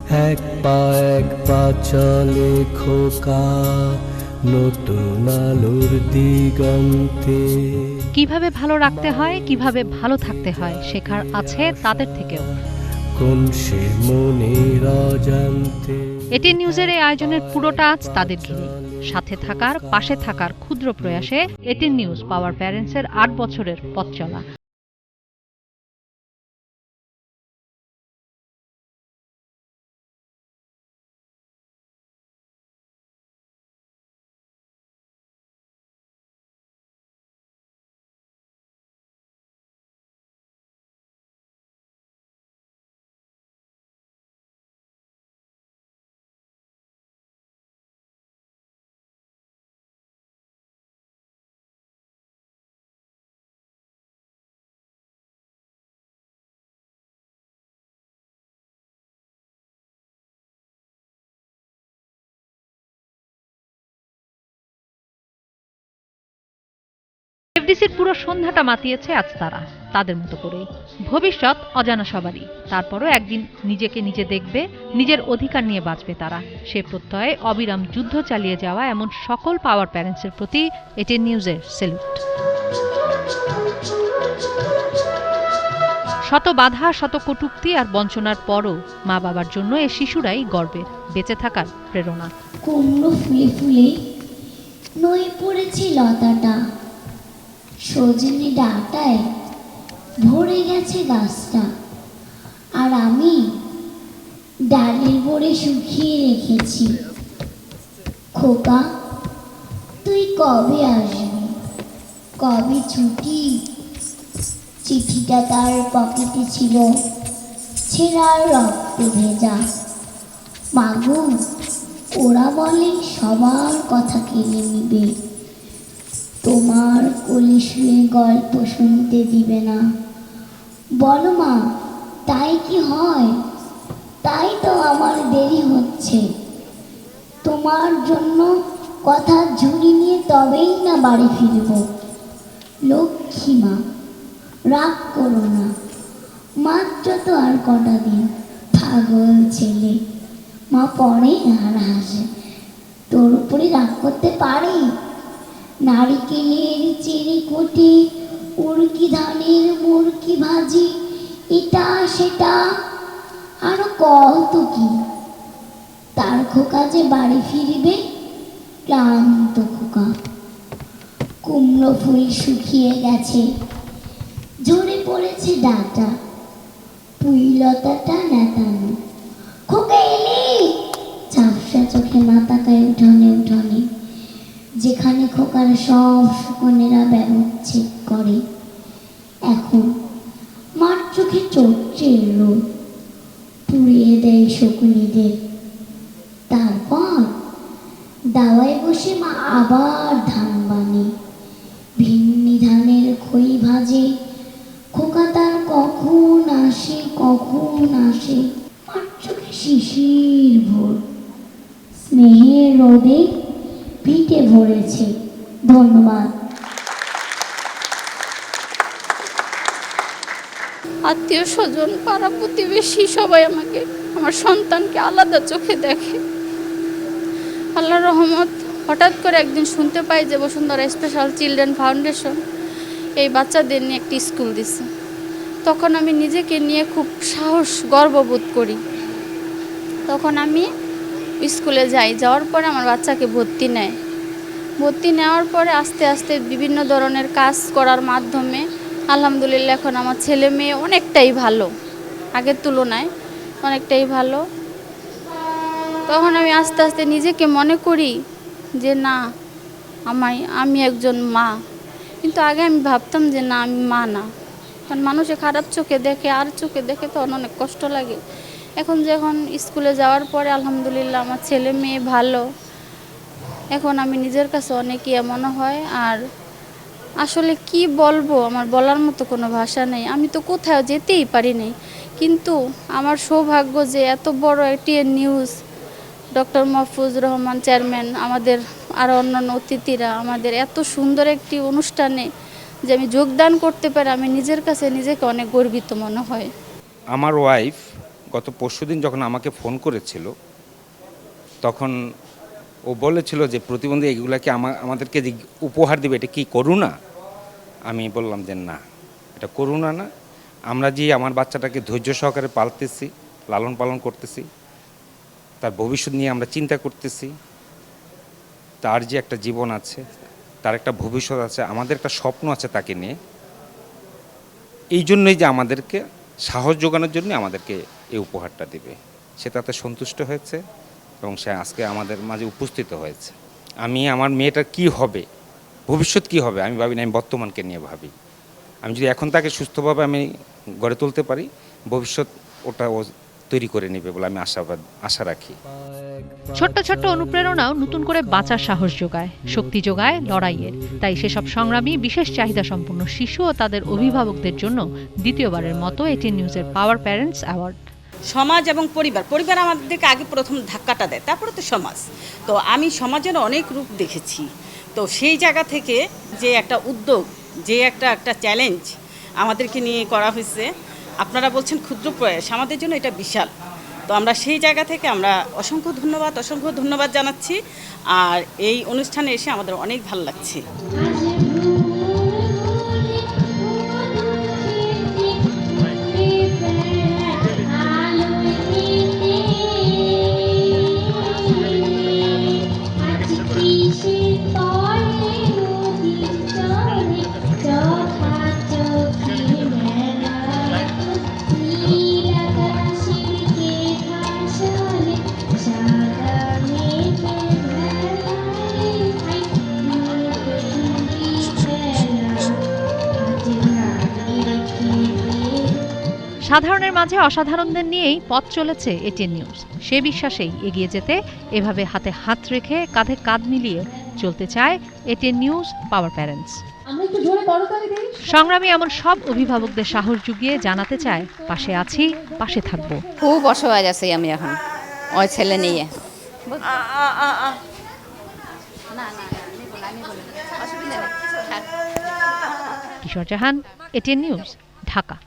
এক পা চলে খোকা নতুন আলোর দিগন্তে। কিভাবে ভালো রাখতে হয়, কিভাবে ভালো থাকতে হয় শেখার আছে তাদের থেকেও। কোন সে মনের অজান্তে। এটিএন নিউজের এই আয়োজনের পুরোটা আজ তাদের ঘিরে। সাথে থাকার, পাশে থাকার ক্ষুদ্র প্রয়াসে এটিএন নিউজ পাওয়ার প্যারেন্টসের ৮ বছরের পথ চলা। এফডিসির পুরো সন্ধ্যাটা মাতিয়েছে আজ তারা তাদের মতো করেই। ভবিষ্যৎ অজানা সবারই, তারপরও একদিন নিজেকে নিজে দেখবে, নিজের অধিকার নিয়ে বাঁচবে তারা। সে প্রত্যয়ে অবিরাম যুদ্ধ চালিয়ে যাওয়া এমন সকল পাওয়ার প্যারেন্টসের প্রতি এটিএন নিউজের স্যালুট। শত বাধা, শত কটূক্তি আর বঞ্চনার পরও মা বাবার জন্য এ শিশুরাই গর্বের, বেঁচে থাকার প্রেরণা। কুমড়ো ফুলে ফুলে নই পড়েছে লতাটা, সজনে ডাঁটায় ভরে গেছে গাছটা, আর আমি ডালের ভরে শুকিয়ে রেখেছি। খোকা, তুই কবে আসবি, কবে ছুটি? চিঠিটা তার পকেটে ছিল, ছেঁড়া রক্তে ভেজা। মাগো, ওরা বলে সবার কথা কেড়ে নিবে, তোমার কোলে শুয়ে গল্প শুনতে দিবে না। বলো মা, তাই কি হয়? তাই তো আমার দেরি হচ্ছে। তোমার জন্য কথা ঝুড়ি নিয়ে তবেই না বাড়ি ফিরব। লক্ষ্মী মা, রাগ করো না, মাত্র তো আর কটা দিন। পাগল ছেলে, মা পড়ে আর হাসে। তোর উপরে রাগ করতে পারি? নারিকেলের চেরি কোটে, উড়কি ধানের মুরকি ভাজি, এটা সেটা আরো কত কি। তার খোকা যে বাড়ি ফিরবে, ক্লান্ত খোকা। কুমড়ো ফুল শুকিয়ে গেছে, ঝরে পড়েছে ডাঁটা, পুইলতাটা নেতানো। খোকা এলি? ঝাপসা চোখে মা তাকায় উঠোনে উঠোনে, যেখানে খোকার সব শকুনেরা ব্যবচ্ছেদ করে। এখন মার চোখে চড়ছে রোদ, পুড়িয়ে দেয় শকুনিদের। তারপর দাওয়ায় বসে মা আবার ধান বানে, ভিন্নি ধানের খই ভাজে। খোকা তার কখন আসে, কখন আসে। মার চোখে শিশির ভোর, স্নেহের রোদে পিঠে ভরেছে। ধন্যবাদ। আত্মীয় স্বজন, পাড়া প্রতিবেশী সবাই আমাকে, আমার সন্তানকে আলাদা চোখে দেখে। আল্লাহর রহমত, হঠাৎ করে একদিন শুনতে পাই যে বসুন্ধরা স্পেশাল চিলড্রেন ফাউন্ডেশন এই বাচ্চাদের নিয়ে একটি স্কুল দিছে। তখন আমি নিজেকে নিয়ে খুব সাহস, গর্ববোধ করি। তখন আমি স্কুলে যাওয়ার পরে আমার বাচ্চাকে ভর্তি নেয়। ভর্তি নেওয়ার পরে আস্তে আস্তে বিভিন্ন ধরনের কাজ করার মাধ্যমে আলহামদুলিল্লাহ এখন আমার ছেলে মেয়ে অনেকটাই ভালো, আগের তুলনায় অনেকটাই ভালো। তখন আমি আস্তে আস্তে নিজেকে মনে করি যে না, আমি একজন মা। কিন্তু আগে আমি ভাবতাম যে না, আমি মা না, কারণ মানুষে খারাপ চোখে দেখে, আর চোখে দেখে তখন অনেক কষ্ট লাগে। এখন যখন স্কুলে যাওয়ার পরে আলহামদুলিল্লাহ আমার ছেলে মেয়ে ভালো, এখন আমি নিজের কাছে অনেক মনে হয়। আর আসলে কি বলবো, আমার বলার মতো কোনো ভাষা নেই। আমি তো কোথাও যেতেই পারি নাই, কিন্তু আমার সৌভাগ্য যে এত বড় ATN news, doctor Mahfuzur Rahman chairman, আমাদের আরও অন্যান্য অতিথিরা আমাদের এত সুন্দর একটি অনুষ্ঠানে যে আমি যোগদান করতে পারি, আমি নিজের কাছে নিজেকে অনেক গর্বিত মনে হয়। আমার ওয়াইফ গত পরশুদিন যখন আমাকে ফোন করেছিল, তখন ও বলেছিল যে প্রতিবন্ধী এগুলাকে আমাদেরকে যে উপহার দেবে, এটা কি করুণা? আমি বললাম যে না, এটা করুণা না। আমরা যে আমার বাচ্চাটাকে ধৈর্য সহকারে পালতেছি, লালন পালন করতেছি, তার ভবিষ্যৎ নিয়ে আমরা চিন্তা করতেছি, তার যে একটা জীবন আছে, তার একটা ভবিষ্যৎ আছে, আমাদের একটা স্বপ্ন আছে তাকে নিয়ে। এই জন্যই যে আমাদেরকে সাহস যোগানোর জন্য আমাদেরকে এই উপহারটা দেবে। সে তাতে সন্তুষ্ট হয়েছে এবং সে আজকে আমাদের মাঝে উপস্থিত হয়েছে। আমি আমার মেয়েটার কি হবে, ভবিষ্যৎ কি হবে আমি ভাবি না, আমি বর্তমানকে নিয়ে ভাবি। আমি যদি এখন তাকে সুস্থভাবে আমি গড়ে তুলতে পারি, ভবিষ্যৎ ওটা ও তৈরি করে নেবে বলে আমি আশা রাখি। ছোট্ট ছোট্ট অনুপ্রেরণাও নতুন করে বাঁচার সাহস যোগায়, শক্তি যোগায় লড়াইয়ের। তাই সেসব সংগ্রামী বিশেষ চাহিদা সম্পন্ন শিশু ও তাদের অভিভাবকদের জন্য দ্বিতীয়বারের মতো এটিএন নিউজের পাওয়ার প্যারেন্টস অ্যাওয়ার্ড। সমাজ এবং পরিবার আমাদেরকে আগে প্রথম ধাক্কাটা দেয়, তারপরে তো সমাজ। তো আমি সমাজের অনেক রূপ দেখেছি। তো সেই জায়গা থেকে যে একটা উদ্যোগ, যে একটা চ্যালেঞ্জ আমাদেরকে নিয়ে করা হয়েছে, আপনারা বলছেন ক্ষুদ্র প্রয়াস, আমাদের জন্য এটা বিশাল। তো আমরা সেই জায়গা থেকে আমরা অসংখ্য ধন্যবাদ জানাচ্ছি। আর এই অনুষ্ঠানে এসে আমাদের অনেক ভালো লাগছে। সাধারণের মাঝে অসাধারণদের নিয়েই পথ চলেছে এটিএন নিউজ। সে বিশ্বাসেই এগিয়ে যেতে এভাবে হাতে হাত রেখে কাঁধে কাঁধ মিলিয়ে চলতে চায় এটিএন নিউজ পাওয়ার প্যারেন্টস। সংগ্রামী এমন সব অভিভাবকদের সাহস জুগিয়ে জানাতে চায়, পাশে আছি, পাশে থাকবো। খুব অসহায় আছি আমি এখন ওই ছেলে নিয়ে। কিশোর জাহান, এটিএন নিউজ, ঢাকা।